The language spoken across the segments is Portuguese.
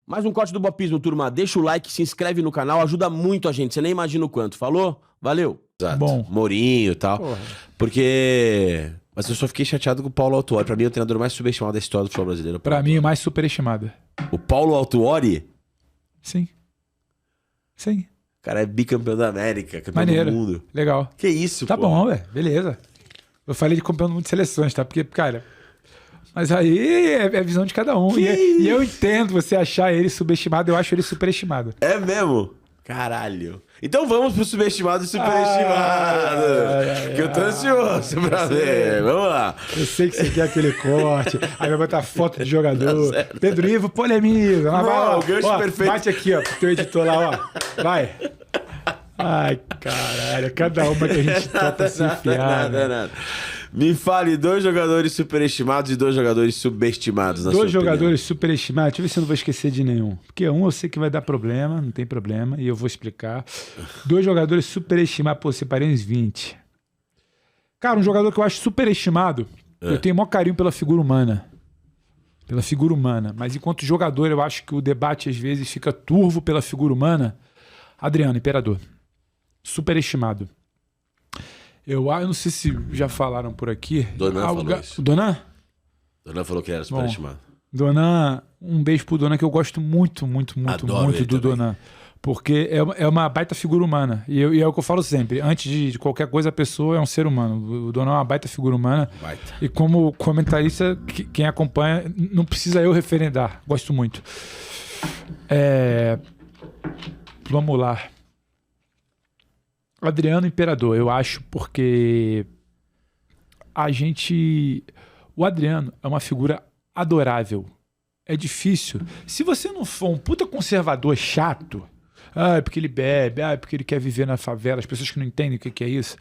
Mais um corte do Bopismo, turma. Deixa o like, se inscreve no canal, ajuda muito a gente. Você nem imagina o quanto. Falou? Valeu. Exato. Bom. Mourinho e tal. Porra. Porque... Mas eu só fiquei chateado com o Paulo Autuori. Pra mim, é o treinador mais subestimado da história do futebol brasileiro. Pra mim, o mais superestimado. O Paulo Autuori? Sim. Sim. O cara é bicampeão da América, campeão Maneiro. do mundo. Legal. Que isso, Tá porra. bom, velho. Beleza. Eu falei de campeão do mundo de seleções, tá? Porque, cara... Mas aí é a visão de cada um. E eu entendo você achar ele subestimado, eu acho ele superestimado. É mesmo? Caralho. Então vamos pro subestimado e superestimado. Que eu tô ansioso pra ver. Vamos lá. Eu sei que você quer aquele corte. Aí vai botar foto de jogador. Tá Pedro Ivo polemiza. Não, o gancho perfeito. Bate aqui, ó, pro teu editor lá, ó. Vai. Ai, caralho. Cada uma que a gente topa se enfiar. Nada. Me fale 2 jogadores superestimados e 2 jogadores subestimados na sua opinião. 2 jogadores superestimados, deixa eu ver se eu não vou esquecer de nenhum. Porque um eu sei que vai dar problema, não tem problema, e eu vou explicar. 2 jogadores superestimados, pô, separei uns 20. Cara, um jogador que eu acho superestimado, eu tenho o maior carinho pela figura humana. Pela figura humana. Mas enquanto jogador, eu acho que o debate às vezes fica turvo pela figura humana. Adriano, Imperador. Superestimado. Eu não sei se já falaram por aqui. Donan falou isso. O Donan? Donan falou que era superestimado. Donan, um beijo pro Donan, que eu gosto muito do Donan. Porque é uma baita figura humana. E é o que eu falo sempre. Antes de qualquer coisa, a pessoa é um ser humano. O Donan é uma baita figura humana. Baita. E como comentarista, quem acompanha, não precisa eu referendar. Gosto muito. Vamos lá. Adriano Imperador, eu acho, porque o Adriano é uma figura adorável. É difícil. Se você não for um puta conservador chato, é porque ele bebe, é porque ele quer viver na favela, as pessoas que não entendem o que é isso.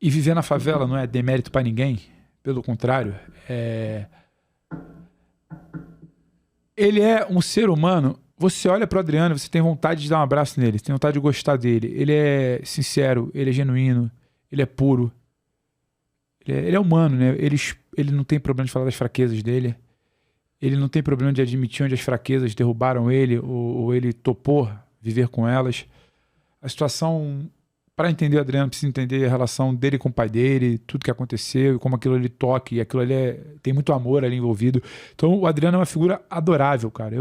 E viver na favela não é demérito pra ninguém, pelo contrário. Ele é um ser humano. Você olha pro Adriano, você tem vontade de dar um abraço nele, você tem vontade de gostar dele. Ele é sincero, ele é genuíno, ele é puro. Ele é humano, né? Ele não tem problema de falar das fraquezas dele. Ele não tem problema de admitir onde as fraquezas derrubaram ele ou ele topou viver com elas. A situação, para entender o Adriano, precisa entender a relação dele com o pai dele, tudo que aconteceu, como aquilo ali toca, e aquilo ali tem muito amor ali envolvido. Então o Adriano é uma figura adorável, cara.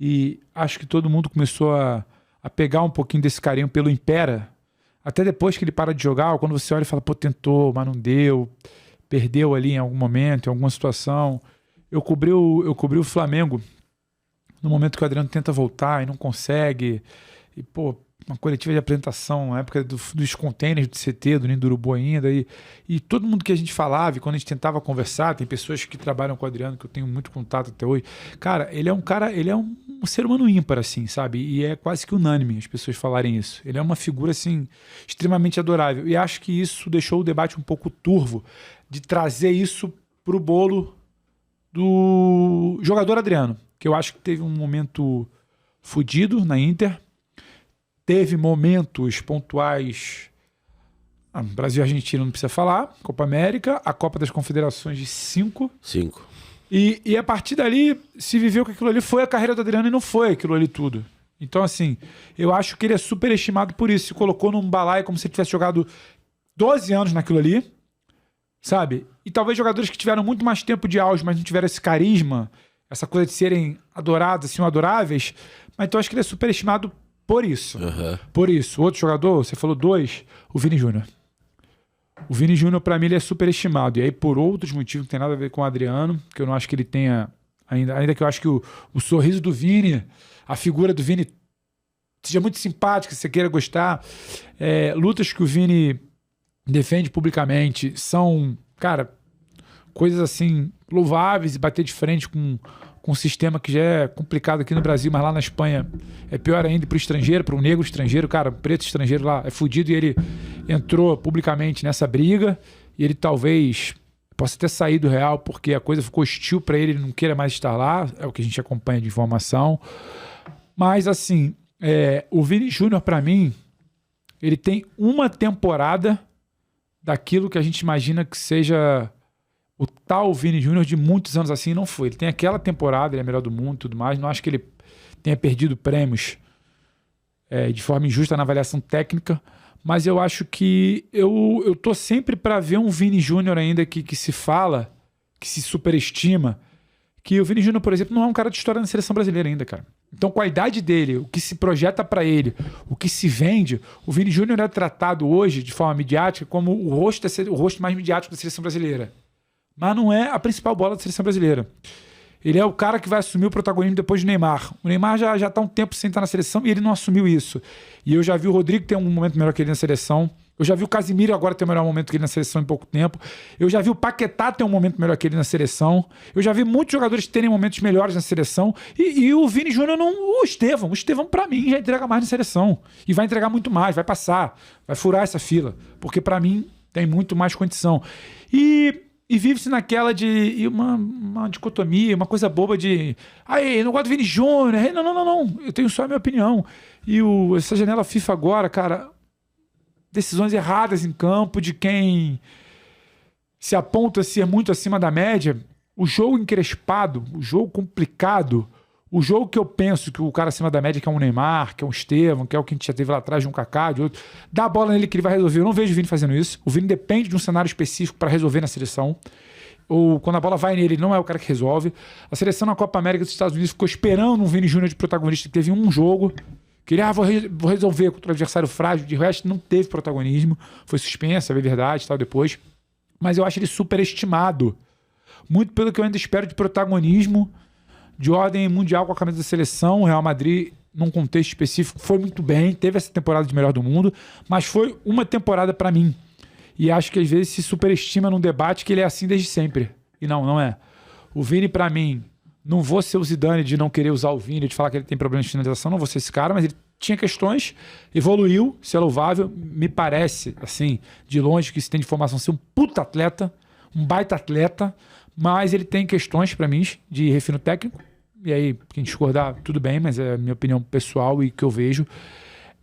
E acho que todo mundo começou a pegar um pouquinho desse carinho pelo Impera. Até depois que ele para de jogar, quando você olha e fala, pô, tentou, mas não deu. Perdeu ali em algum momento, em alguma situação. Eu cobri o Flamengo no momento que o Adriano tenta voltar e não consegue. E, pô, uma coletiva de apresentação na época dos containers do CT, do Ninho do Urubu ainda. E todo mundo que a gente falava, e quando a gente tentava conversar, tem pessoas que trabalham com o Adriano, que eu tenho muito contato até hoje. Cara, ele é um ser humano ímpar, assim, sabe? E é quase que unânime as pessoas falarem isso. Ele é uma figura, assim, extremamente adorável. E acho que isso deixou o debate um pouco turvo, de trazer isso pro bolo do jogador Adriano, que eu acho que teve um momento fudido na Inter. Teve momentos pontuais. Brasil e Argentina não precisa falar. Copa América, a Copa das Confederações de 5. E a partir dali, se viveu que aquilo ali foi a carreira do Adriano e não foi aquilo ali tudo. Então, assim, eu acho que ele é superestimado por isso. Se colocou num balaio como se ele tivesse jogado 12 anos naquilo ali, sabe? E talvez jogadores que tiveram muito mais tempo de auge, mas não tiveram esse carisma, essa coisa de serem adorados, assim, adoráveis. Mas então acho que ele é superestimado por isso. Por isso. Outro jogador, você falou 2, o Vini Júnior. O Vini Júnior, pra mim, ele é superestimado. E aí, por outros motivos, não tem nada a ver com o Adriano, que eu não acho que ele tenha... Ainda que eu acho que o sorriso do Vini, a figura do Vini, seja muito simpática, se você queira gostar. Lutas que o Vini defende publicamente são, cara, coisas assim, louváveis, e bater de frente com um sistema que já é complicado aqui no Brasil, mas lá na Espanha é pior ainda para o estrangeiro, para o negro estrangeiro, cara, o preto estrangeiro lá é fudido, e ele entrou publicamente nessa briga, e ele talvez possa ter saído do Real porque a coisa ficou hostil para ele, ele não queira mais estar lá, é o que a gente acompanha de informação. Mas assim, o Vini Júnior, para mim, ele tem uma temporada daquilo que a gente imagina que seja o tal Vini Júnior de muitos anos assim não foi. Ele tem aquela temporada, ele é melhor do mundo e tudo mais. Não acho que ele tenha perdido prêmios de forma injusta na avaliação técnica, mas eu acho que eu tô sempre para ver um Vini Júnior ainda que se fala, que se superestima, que o Vini Júnior, por exemplo, não é um cara de história na seleção brasileira ainda, cara. Então, com a idade dele, o que se projeta para ele, o que se vende, o Vini Júnior é tratado hoje, de forma midiática, como o rosto mais midiático da seleção brasileira. Mas não é a principal bola da seleção brasileira. Ele é o cara que vai assumir o protagonismo depois do Neymar. O Neymar já tá um tempo sem estar na seleção e ele não assumiu isso. E eu já vi o Rodrigo ter um momento melhor que ele na seleção. Eu já vi o Casimiro agora ter o melhor momento que ele na seleção em pouco tempo. Eu já vi o Paquetá ter um momento melhor que ele na seleção. Eu já vi muitos jogadores terem momentos melhores na seleção. E o Vini Júnior não... O Estevão, pra mim, já entrega mais na seleção. E vai entregar muito mais, vai passar. Vai furar essa fila. Porque pra mim tem muito mais condição. E vive-se naquela de uma dicotomia, uma coisa boba de eu não gosto do Vini Júnior. Não. Eu tenho só a minha opinião. E essa janela FIFA agora, cara, decisões erradas em campo de quem se aponta a ser muito acima da média. O jogo encrespado, o jogo complicado, o jogo que eu penso que o cara acima da média, que é um Neymar, que é um Estevão, que é o que a gente já teve lá atrás de um Kaká, de outro, dá a bola nele que ele vai resolver. Eu não vejo o Vini fazendo isso. O Vini depende de um cenário específico para resolver na seleção. Ou quando a bola vai nele, ele não é o cara que resolve. A seleção na Copa América dos Estados Unidos ficou esperando um Vini Júnior de protagonista que teve um jogo. Que ele, vou resolver contra o adversário frágil. De resto, não teve protagonismo. Foi suspensa, é verdade, tal, depois. Mas eu acho ele superestimado. Muito pelo que eu ainda espero de protagonismo de ordem mundial com a camisa da seleção. O Real Madrid, num contexto específico, foi muito bem, teve essa temporada de melhor do mundo, mas foi uma temporada para mim. E acho que às vezes se superestima num debate que ele é assim desde sempre. E não é. O Vini, para mim, não vou ser o Zidane de não querer usar o Vini, de falar que ele tem problemas de finalização, não vou ser esse cara, mas ele tinha questões, evoluiu, isso é louvável. Me parece, assim, de longe que se tem de formação ser um puta atleta, um baita atleta, mas ele tem questões para mim de refino técnico. E aí, quem discordar, tudo bem, mas é a minha opinião pessoal e que eu vejo.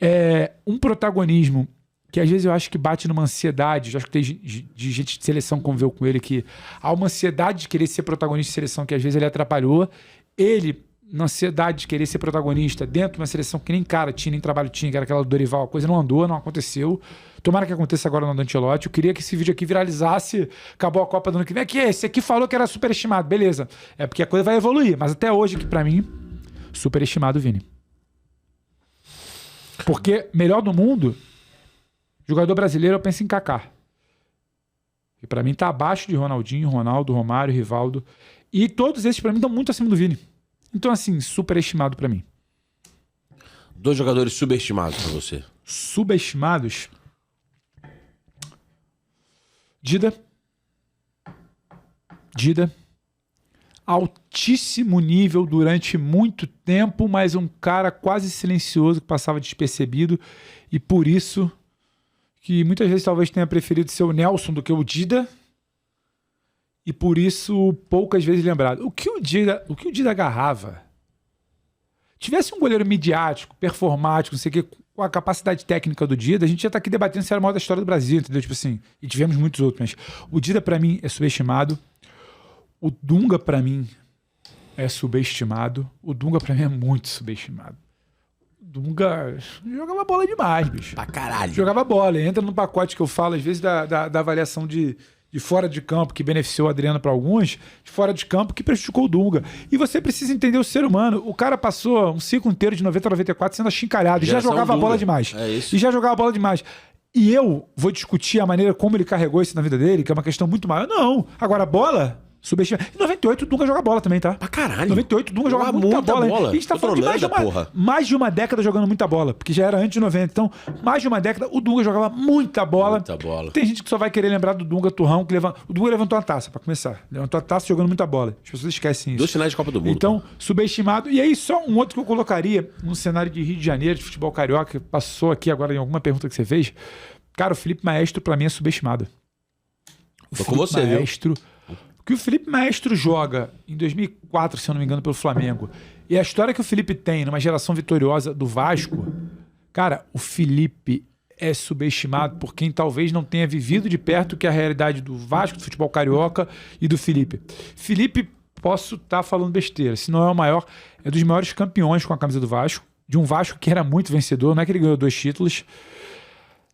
É um protagonismo que às vezes eu acho que bate numa ansiedade. Eu acho que tem de gente de seleção que conviveu com ele que há uma ansiedade de querer ser protagonista de seleção que às vezes ele atrapalhou. Ele, na ansiedade de querer ser protagonista dentro de uma seleção que nem cara tinha, nem trabalho tinha, que era aquela do Dorival, a coisa não andou, não aconteceu. Tomara que aconteça agora no Ancelotti. Eu queria que esse vídeo aqui viralizasse. Acabou a Copa do ano que vem. Aqui, esse aqui falou que era superestimado. Beleza. É porque a coisa vai evoluir. Mas até hoje, aqui pra mim, superestimado Vini. Porque melhor do mundo, jogador brasileiro, eu penso em Kaká. E pra mim tá abaixo de Ronaldinho, Ronaldo, Romário, Rivaldo. E todos esses pra mim estão muito acima do Vini. Então, assim, superestimado pra mim. 2 jogadores subestimados pra você. Subestimados? Dida. Altíssimo nível durante muito tempo, mas um cara quase silencioso que passava despercebido e por isso que muitas vezes talvez tenha preferido ser o Nelson do que o Dida e por isso poucas vezes lembrado. O que o Dida agarrava? Tivesse um goleiro midiático, performático, não sei o que, com a capacidade técnica do Dida, a gente já tá aqui debatendo se era o maior da história do Brasil, entendeu? Tipo assim, e tivemos muitos outros, mas o Dida pra mim é subestimado. O Dunga pra mim é subestimado. O Dunga pra mim é muito subestimado. O Dunga jogava bola demais, bicho. Pra caralho. Jogava bola. Entra no pacote que eu falo, às vezes, da avaliação de fora de campo, que beneficiou o Adriano para alguns, de fora de campo, que prejudicou o Dunga. E você precisa entender o ser humano. O cara passou um ciclo inteiro de 90 a 94 sendo achincalhado. E já jogava bola demais. É isso. E já jogava bola demais. E eu vou discutir a maneira como ele carregou isso na vida dele, que é uma questão muito maior. Não. Agora, bola... subestimado. Em 98 o Dunga joga bola também, tá? Pra caralho. 98 o Dunga joga muita bola. A gente tá falando de mais de uma década jogando muita bola, porque já era antes de 90. Então, mais de uma década, o Dunga jogava muita bola. Muita bola. Tem gente que só vai querer lembrar do Dunga Turrão, que o Dunga levantou a taça, pra começar. Levantou a taça jogando muita bola. As pessoas esquecem isso. 2 finais de Copa do Mundo. Então, subestimado. E aí, só um outro que eu colocaria no cenário de Rio de Janeiro, de futebol carioca, que passou aqui agora em alguma pergunta que você fez. Cara, o Felipe Maestro, pra mim, é subestimado. Tô com você, Maestro, viu? O que o Felipe Maestro joga em 2004, se eu não me engano, pelo Flamengo, e a história que o Felipe tem numa geração vitoriosa do Vasco, cara, o Felipe é subestimado por quem talvez não tenha vivido de perto que é a realidade do Vasco, do futebol carioca e do Felipe. Felipe, posso estar falando besteira, se não é o maior, é dos maiores campeões com a camisa do Vasco, de um Vasco que era muito vencedor, não é que ele ganhou 2 títulos.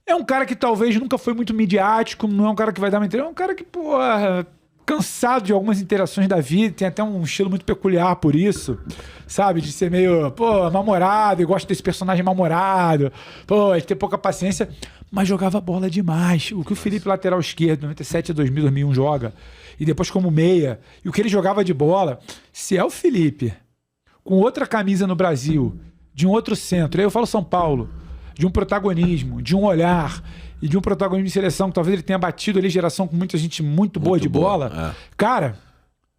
É um cara que talvez nunca foi muito midiático, não é um cara que vai dar uma entrevista, é um cara que, porra, cansado de algumas interações da vida, tem até um estilo muito peculiar por isso, sabe? De ser meio, mal-humorado, e gosta desse personagem mal-humorado, ele tem pouca paciência, mas jogava bola demais. O que o Felipe, lateral esquerdo, 97 a 2000, 2001, joga, e depois como meia, e o que ele jogava de bola, se é o Felipe, com outra camisa no Brasil, de um outro centro, aí eu falo São Paulo, de um protagonismo, de um olhar e de um protagonismo de seleção, que talvez ele tenha batido ali geração com muita gente muito boa de bola. Cara,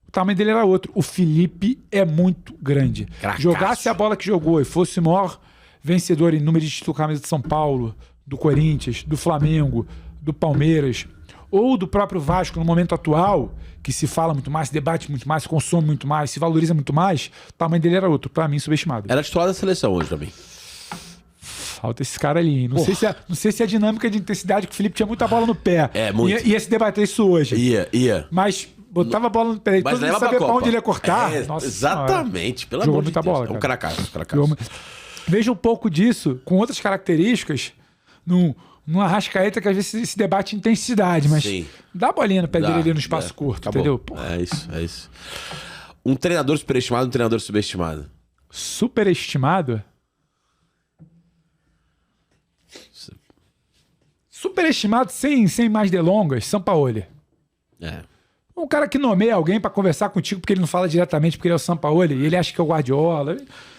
o tamanho dele era outro. O Felipe é muito grande. Cracaço. Jogasse a bola que jogou e fosse o maior vencedor em número de título com a camisa de São Paulo, do Corinthians, do Flamengo, do Palmeiras, ou do próprio Vasco no momento atual, que se fala muito mais, se debate muito mais, se consome muito mais, se valoriza muito mais, o tamanho dele era outro. Pra mim, subestimado. Era titular da seleção hoje também. Falta esse cara ali. Não sei se a dinâmica de intensidade, que o Felipe tinha muita bola no pé. Muito. Ia se debater isso hoje. Ia. Mas botava a bola no pé. Todo mundo sabia pra onde ele ia cortar. Nossa, exatamente. Pelo Jogou amor de muita Deus. bola, É um cara. cracaço. Veja um pouco disso com outras características numa Arrascaeta que às vezes se debate intensidade, mas dá a bolinha no pé dele ali no espaço curto, entendeu? É isso. Um treinador superestimado, um treinador subestimado. Superestimado? Superestimado, sem mais delongas, Sampaoli. Um cara que nomeia alguém pra conversar contigo porque ele não fala diretamente porque ele é o Sampaoli e ele acha que é o Guardiola.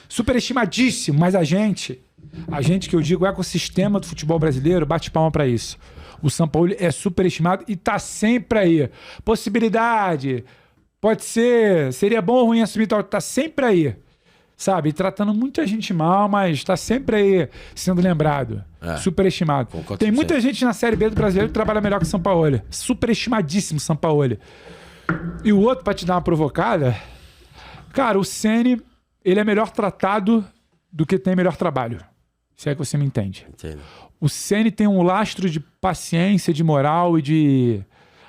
Superestimadíssimo, mas a gente que eu digo, o ecossistema do futebol brasileiro, bate palma pra isso. O Sampaoli é superestimado e tá sempre aí. Possibilidade, pode ser, seria bom ou ruim assumir, tá sempre aí. Sabe? Tratando muita gente mal, mas tá sempre aí sendo lembrado. Superestimado. Tem muita gente na Série B do brasileiro que trabalha melhor que o Sampaoli. Superestimadíssimo Sampaoli. E o outro, pra te dar uma provocada, cara, o Ceni, ele é melhor tratado do que tem melhor trabalho. Se é que você me entende. Entendo. O Ceni tem um lastro de paciência, de moral e de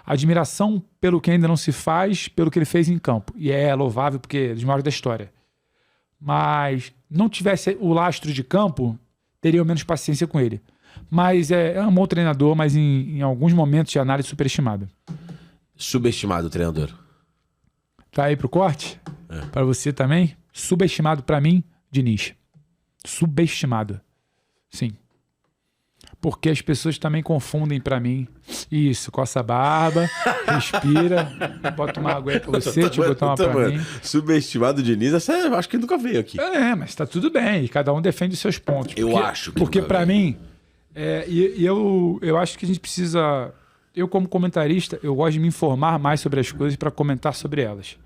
admiração pelo que ainda não se faz, pelo que ele fez em campo. E é louvável porque é dos maiores da história. Mas não tivesse o lastro de campo, teria menos paciência com ele. Mas é um bom treinador, mas em alguns momentos de análise superestimado. Subestimado o treinador. Tá aí pro corte? Pra você também? Subestimado pra mim, Diniz. Subestimado. Sim. Porque as pessoas também confundem pra mim. Isso, coça a barba, respira, bota uma água aí pra você, deixa eu botar uma pra mim. Subestimado Diniz, essa eu acho que nunca veio aqui. Mas tá tudo bem, e cada um defende os seus pontos. Eu acho que porque nunca pra veio. mim, eu acho que a gente precisa... Eu, como comentarista, eu gosto de me informar mais sobre as coisas para comentar sobre elas.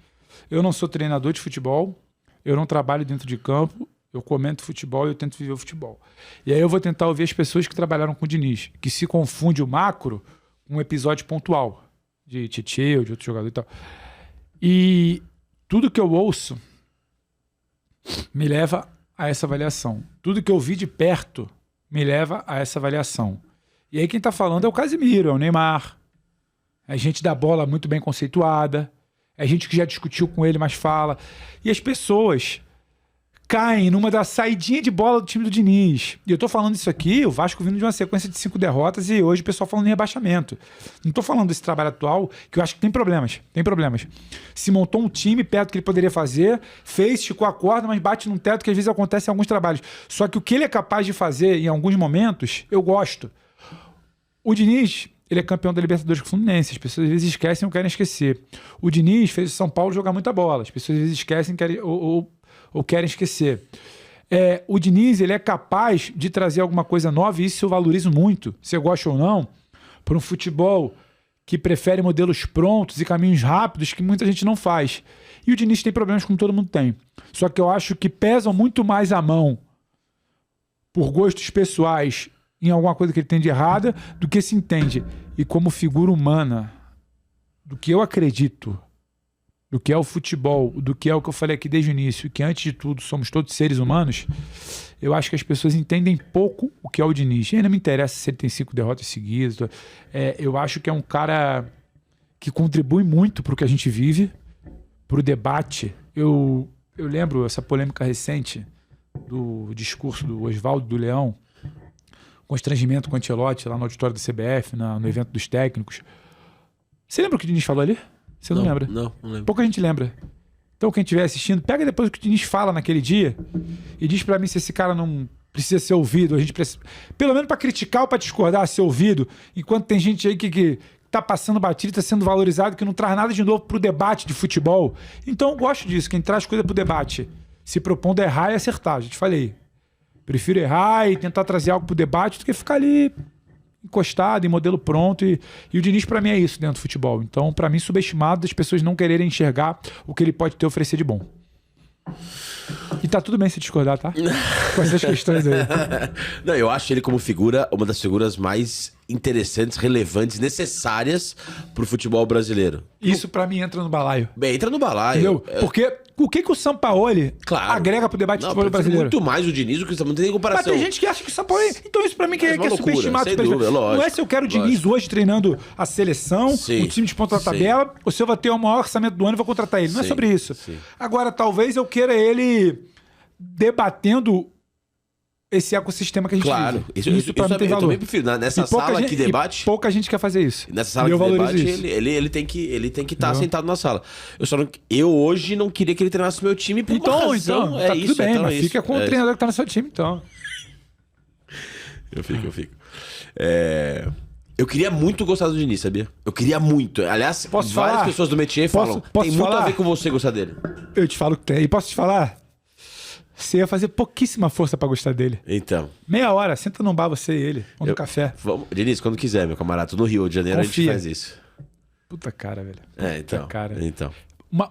Eu não sou treinador de futebol, eu não trabalho dentro de campo, eu comento futebol e eu tento viver o futebol. E aí eu vou tentar ouvir as pessoas que trabalharam com o Diniz, que se confunde o macro com um episódio pontual, de Tietê ou de outro jogador e tal. E tudo que eu ouço me leva a essa avaliação. Tudo que eu vi de perto me leva a essa avaliação. E aí quem tá falando é o Casemiro, é o Neymar. É gente da bola muito bem conceituada. É gente que já discutiu com ele, mas fala. E as pessoas caem numa da saidinha de bola do time do Diniz. E eu tô falando isso aqui, o Vasco vindo de uma sequência de 5 derrotas e hoje o pessoal falando em rebaixamento. Não tô falando desse trabalho atual, que eu acho que tem problemas. Se montou um time perto do que ele poderia fazer, fez, esticou a corda, mas bate num teto que às vezes acontece em alguns trabalhos. Só que o que ele é capaz de fazer em alguns momentos, eu gosto. O Diniz, ele é campeão da Libertadores com o Fluminense. As pessoas às vezes esquecem ou querem esquecer. O Diniz fez o São Paulo jogar muita bola. As pessoas às vezes esquecem ou querem esquecer. O Diniz, ele é capaz de trazer alguma coisa nova, e isso eu valorizo muito, se eu gosto ou não, para um futebol que prefere modelos prontos e caminhos rápidos que muita gente não faz. E o Diniz tem problemas como todo mundo tem. Só que eu acho que pesam muito mais a mão por gostos pessoais em alguma coisa que ele tem de errada do que se entende. E como figura humana, do que eu acredito, do que é o futebol, do que é o que eu falei aqui desde o início, que antes de tudo somos todos seres humanos, eu acho que as pessoas entendem pouco o que é o Diniz. E não me interessa se ele tem 5 derrotas seguidas. Eu acho que é um cara que contribui muito para o que a gente vive, para o debate. Eu lembro essa polêmica recente do discurso do Oswaldo do Leão, constrangimento com o Ancelotti lá no auditório da CBF, no evento dos técnicos. Você lembra o que o Diniz falou ali? Você não lembra? Não lembro. Pouca gente lembra. Então quem estiver assistindo, pega depois o que o Diniz fala naquele dia e diz pra mim se esse cara não precisa ser ouvido. A gente precisa, pelo menos pra criticar ou pra discordar, ser ouvido, enquanto tem gente aí que tá passando batido, tá sendo valorizado, que não traz nada de novo pro debate de futebol. Então eu gosto disso, quem traz coisa pro debate, se propondo a errar e acertar. Já te falei. Prefiro errar e tentar trazer algo pro debate do que ficar ali encostado em modelo pronto. E o Diniz, pra mim, é isso dentro do futebol. Então, pra mim, subestimado das pessoas não quererem enxergar o que ele pode ter a oferecer de bom. E tá tudo bem se discordar, tá? Com essas questões aí. Não, eu acho ele como figura, uma das figuras mais interessantes, relevantes, necessárias pro futebol brasileiro. Isso pra mim entra no balaio. Bem, entra no balaio. Entendeu? Porque o que o Sampaoli agrega pro debate de futebol brasileiro? Muito mais o Diniz do que não tem nem comparação. Mas tem gente que acha que o Sampaoli... Então isso pra mim que é loucura, subestimado. sem dúvida, lógico, não é se eu quero o Diniz hoje treinando a seleção, o time de ponta da tabela, ou se eu vou ter o maior orçamento do ano e vou contratar ele. Não é sobre isso. Agora, talvez eu queira ele debatendo esse ecossistema que a gente vive. Isso pra mim tem valor. Eu também prefiro. Nessa sala que debate... Pouca gente quer fazer isso. Nessa sala que debate, ele tem que estar sentado na sala. Eu hoje não queria que ele treinasse meu time por uma razão. Tá tudo bem, mas fica com o treinador que tá no seu time, então. Eu fico. Eu queria muito gostar do Diniz, sabia? Eu queria muito. Aliás, várias pessoas do métier falam, tem muito a ver com você gostar dele. Eu te falo que tem. E posso te falar? Você ia fazer pouquíssima força pra gostar dele. Então. Meia hora, senta num bar você e ele, ou no café. Vamos, Diniz, quando quiser, meu camarada. Tô no Rio de Janeiro, Confia. a gente faz isso. Puta cara, velho. Então. Então.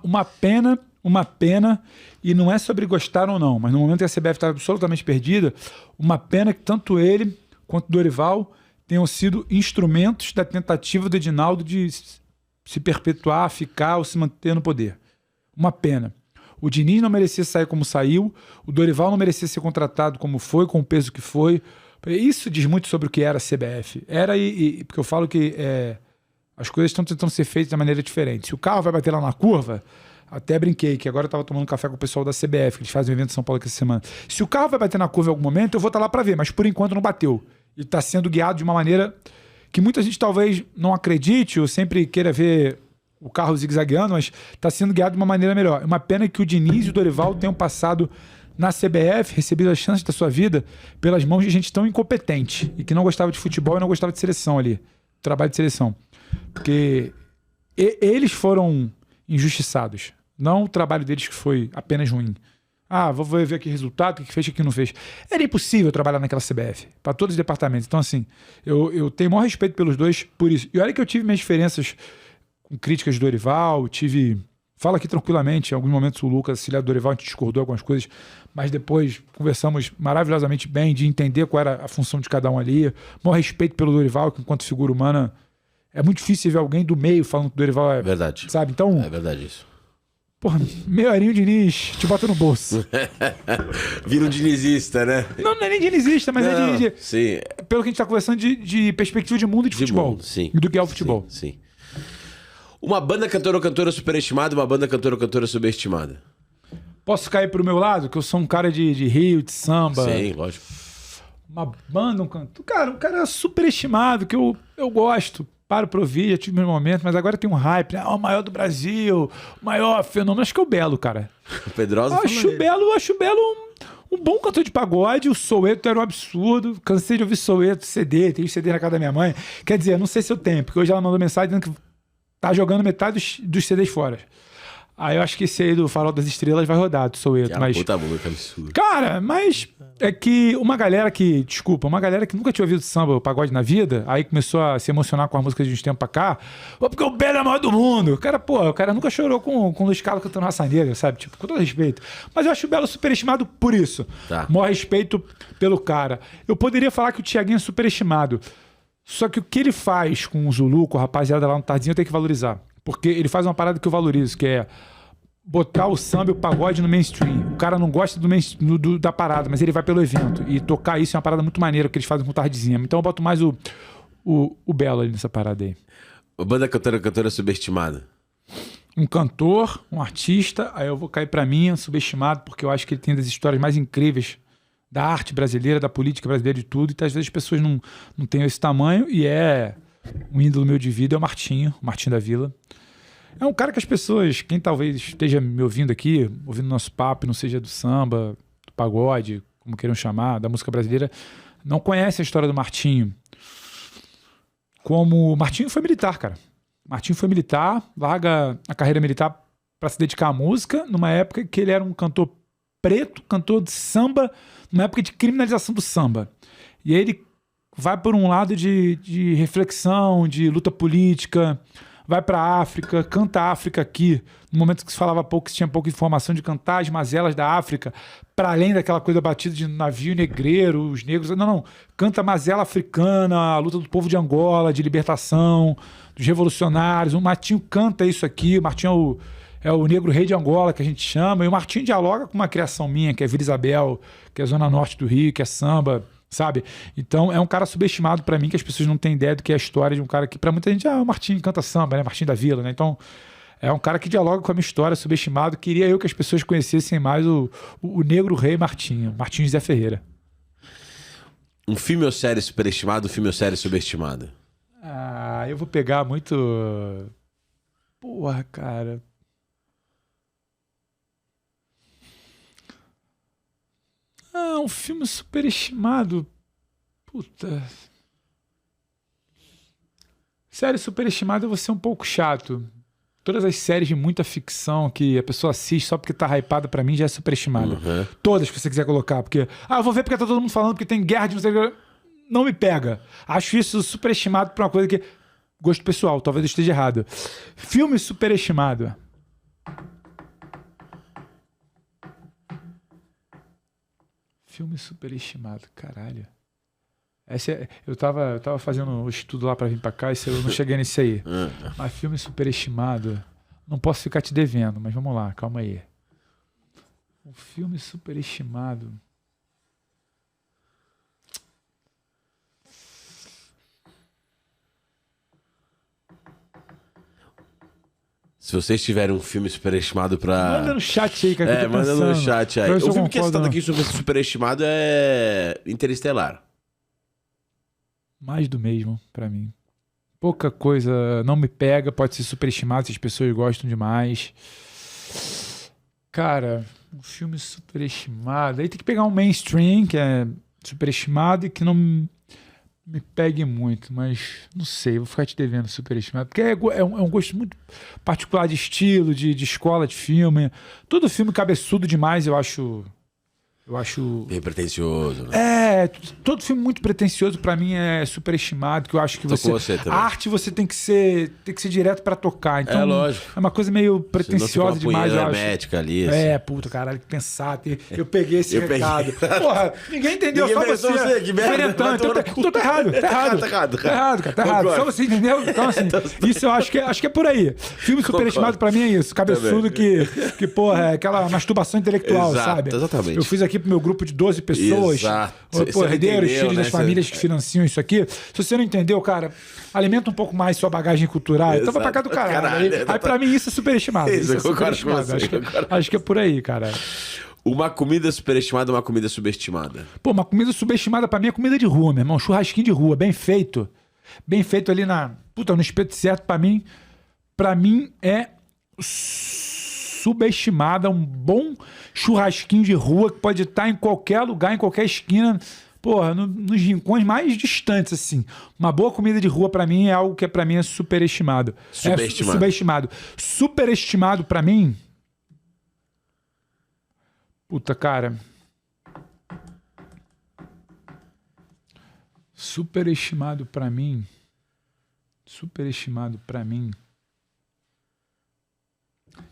Uma pena, e não é sobre gostar ou não, mas no momento que a CBF tá absolutamente perdida, uma pena que tanto ele quanto o Dorival tenham sido instrumentos da tentativa do Edinaldo de se perpetuar, ficar ou se manter no poder. Uma pena. O Diniz não merecia sair como saiu, o Dorival não merecia ser contratado como foi, com o peso que foi. Isso diz muito sobre o que era a CBF. Porque eu falo que as coisas estão tentando ser feitas de maneira diferente. Se o carro vai bater lá na curva, até brinquei que agora eu estava tomando café com o pessoal da CBF, que eles fazem um evento em São Paulo essa semana. Se o carro vai bater na curva em algum momento, eu vou estar lá para ver, mas por enquanto não bateu. E está sendo guiado de uma maneira que muita gente talvez não acredite ou sempre queira ver o carro zigue-zagueando, mas está sendo guiado de uma maneira melhor. É uma pena que o Diniz e o Dorival tenham passado na CBF, recebido as chances da sua vida pelas mãos de gente tão incompetente e que não gostava de futebol e não gostava de seleção ali, trabalho de seleção. Porque eles foram injustiçados, não o trabalho deles que foi apenas ruim. Vou ver aqui o resultado, o que fez, o que não fez. Era impossível trabalhar naquela CBF, para todos os departamentos. Então, assim, eu tenho o maior respeito pelos dois por isso. E olha que eu tive minhas diferenças com críticas do Dorival, fala aqui tranquilamente, em alguns momentos o Lucas, auxiliar do Dorival, a gente discordou algumas coisas, mas depois conversamos maravilhosamente bem de entender qual era a função de cada um ali. Maior respeito pelo Dorival, que enquanto figura humana é muito difícil ver alguém do meio falando que o Dorival é... Verdade. Sabe? Então... É verdade isso. Porra, meio arinho Diniz, te bota no bolso. Vira um dinizista, né? Não é nem dinizista, mas sim. Pelo que a gente tá conversando de perspectiva de mundo e de futebol. Mundo, sim. E do que é o futebol. Sim. Uma banda cantora ou cantora superestimada, uma banda cantora ou cantora subestimada. Posso cair pro meu lado? Que eu sou um cara de Rio, de samba. Sim, lógico. Uma banda, um cantor. Cara, um cara superestimado, que eu gosto. Paro pra ouvir, já tive meus momentos, mas agora tem um hype. O maior do Brasil, o maior fenômeno. Acho que é o Belo, cara. O Pedrosa acho o Belo um bom cantor de pagode. O Soweto era um absurdo. Cansei de ouvir Soweto, CD. Tem CD na casa da minha mãe. Quer dizer, não sei se eu tenho, porque hoje ela mandou mensagem dizendo que tá jogando metade dos CDs fora. Aí eu acho que esse aí do Farol das Estrelas vai rodar, do Soweto. Mas... Puta música absurda. Cara, mas é que uma galera que nunca tinha ouvido samba, pagode na vida, aí começou a se emocionar com a música de uns tempos pra cá, porque o Belo é o maior do mundo. O cara nunca chorou com o Luiz Carlos cantando Raça Negra, sabe? Tipo, com todo respeito. Mas eu acho o Belo superestimado por isso. Tá. Maior respeito pelo cara. Eu poderia falar que o Thiaguinho é superestimado. Só que o que ele faz com o Zulu, com a rapaziada lá no Tardinho, eu tenho que valorizar. Porque ele faz uma parada que eu valorizo, que é botar o samba e o pagode no mainstream. O cara não gosta da parada, mas ele vai pelo evento. E tocar isso é uma parada muito maneira que eles fazem com tardezinha. Então eu boto mais o Belo ali nessa parada aí. A banda cantora subestimada. Um cantor, um artista, aí eu vou cair pra mim, subestimado, porque eu acho que ele tem das histórias mais incríveis da arte brasileira, da política brasileira, de tudo. E às vezes as pessoas não têm esse tamanho. E um ídolo meu de vida é o Martinho da Vila. É um cara que as pessoas, quem talvez esteja me ouvindo aqui, ouvindo nosso papo, não seja do samba, do pagode, como queiram chamar, da música brasileira, não conhece a história do Martinho. Como o Martinho foi militar, cara. Martinho foi militar, larga a carreira militar para se dedicar à música, numa época que ele era um cantor preto, cantor de samba, numa época de criminalização do samba. E aí ele vai por um lado de reflexão, de luta política, vai para a África, canta a África aqui, no momento que se falava pouco, que se tinha pouca informação, de cantar as mazelas da África, para além daquela coisa batida de navio negreiro, os negros. Não, canta a mazela africana, a luta do povo de Angola, de libertação, dos revolucionários. O Martinho canta isso aqui, o Martinho é o negro rei de Angola, que a gente chama, e o Martinho dialoga com uma criação minha, que é Vila Isabel, que é a zona norte do Rio, que é samba, sabe? Então é um cara subestimado pra mim, que as pessoas não têm ideia do que é a história de um cara que pra muita gente, o Martinho canta samba, né? Martinho da Vila, né? Então é um cara que dialoga com a minha história, subestimado. Queria eu que as pessoas conhecessem mais o negro rei Martinho José Ferreira. Um filme ou série superestimado, um filme ou série subestimada? Eu vou pegar muito... Porra, cara... um filme superestimado. Puta. Série superestimada eu vou ser um pouco chato. Todas as séries de muita ficção que a pessoa assiste só porque tá hypada, pra mim já é superestimada. Uhum. Todas que você quiser colocar. Porque, eu vou ver porque tá todo mundo falando, porque tem guerra de não sei o que. Não me pega. Acho isso superestimado pra uma coisa que... Gosto pessoal, talvez eu esteja errado. Filme superestimado. Filme superestimado, caralho. Eu tava fazendo um estudo lá pra vir pra cá e eu não cheguei nesse aí. Mas filme superestimado, não posso ficar te devendo, mas vamos lá, calma aí. Um filme superestimado. Se vocês tiverem um filme superestimado pra... Manda no chat aí, cara. Manda no chat aí. O filme que é citado aqui sobre superestimado é Interestelar. Mais do mesmo, pra mim. Pouca coisa não me pega, pode ser superestimado se as pessoas gostam demais. Cara, um filme superestimado. Aí tem que pegar um mainstream, que é superestimado e que não me pegue muito, mas não sei, vou ficar te devendo superestimado, porque é um gosto muito particular de estilo, de escola de filme. Todo filme cabeçudo demais, eu acho bem pretencioso, né? Todo filme muito pretencioso pra mim é superestimado, que eu acho que a arte você tem que ser direto pra tocar. Então, é lógico. É uma coisa meio pretenciosa demais, eu acho. Hermética ali, assim. Puta, caralho, que pensar. Eu peguei esse recado. Porra, ninguém entendeu, ninguém só você. Que merda. Então tá errado. Tá errado. Só você entendeu? Então, assim, isso eu acho que é por aí. Filme superestimado pra mim é isso. Cabeçudo que porra, é aquela masturbação intelectual, sabe? Exatamente. Eu fiz aqui pro meu grupo de 12 pessoas. Exato. Herdeiros, filhos né? das famílias que financiam isso aqui. Se você não entendeu, cara, alimenta um pouco mais sua bagagem cultural. Então vai pra cá do caralho. Aí pra mim isso é superestimado. Isso, é superestimado. Acho que é por aí, cara. Uma comida superestimada, uma comida subestimada. Pô, uma comida subestimada pra mim é comida de rua, meu irmão. Churrasquinho de rua, bem feito. Bem feito ali no espeto certo, pra mim é subestimada. Um bom churrasquinho de rua que pode estar em qualquer lugar, em qualquer esquina, porra, nos rincões mais distantes, assim. Uma boa comida de rua pra mim é algo que pra mim é superestimado. Subestimado. Superestimado pra mim... Puta, cara... Superestimado pra mim...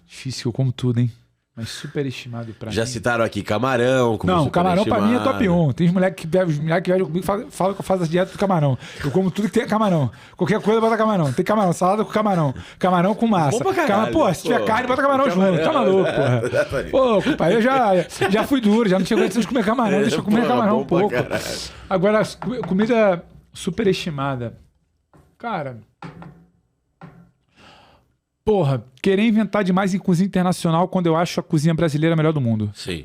Difícil, eu como tudo, hein? Mas superestimado pra Já mim. citaram aqui camarão. Como não, camarão pra mim é top 1. Tem os moleques que viajam comigo falam que eu faço a dieta do camarão. Eu como tudo que tem camarão. Qualquer coisa bota camarão. Tem camarão, salada com camarão. Camarão com massa. Bom pra caralho, pô, se tiver carne, bota camarão junto. Tá maluco, porra. Pô, compadre, eu já fui duro, já não tinha condição de comer camarão. Deixa eu comer camarão um pouco. Agora, comida superestimada. Cara... Porra, querer inventar demais em cozinha internacional quando eu acho a cozinha brasileira a melhor do mundo. Sim.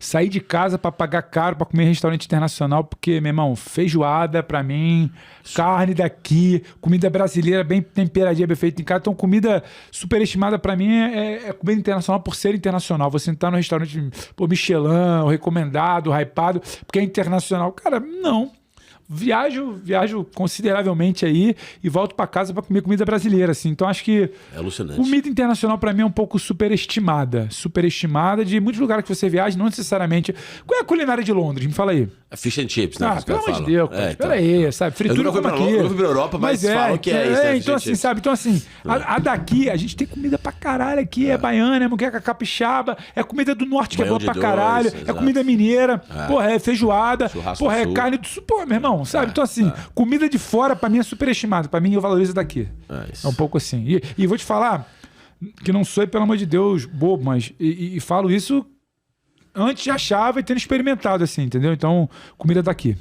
Sair de casa pra pagar caro pra comer em restaurante internacional, porque, meu irmão, feijoada pra mim, carne daqui, comida brasileira bem temperadinha, bem feita em casa. Então, comida superestimada pra mim é comida internacional por ser internacional. Você entrar no restaurante, pô, Michelin, recomendado, hypado, porque é internacional. Cara, não. Viajo consideravelmente aí e volto pra casa pra comer comida brasileira, assim. Então acho que é alucinante. Comida internacional pra mim é um pouco superestimada. Superestimada de muitos lugares que você viaja, não necessariamente... Qual é a culinária de Londres? Me fala aí. Fish and chips, né? Pelo amor de Deus, cara. Espera aí, sabe? Fritura como aqui. Eu nunca fui pra Europa, mas falam que é isso, né? Então assim, sabe? Então assim, a daqui, a gente tem comida pra caralho aqui. É baiana, é moqueca capixaba, é comida do norte que é boa pra caralho, é comida mineira, porra, é feijoada, porra, é carne do... Pô, meu irmão, sabe? Então assim, comida de fora pra mim é superestimada. Pra mim eu valorizo daqui. É um pouco assim. E vou te falar que não sou, pelo amor de Deus, bobo, mas... E falo isso... Antes já achava e tendo experimentado, assim, entendeu? Então, comida daqui.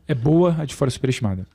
É boa, a de fora é superestimada.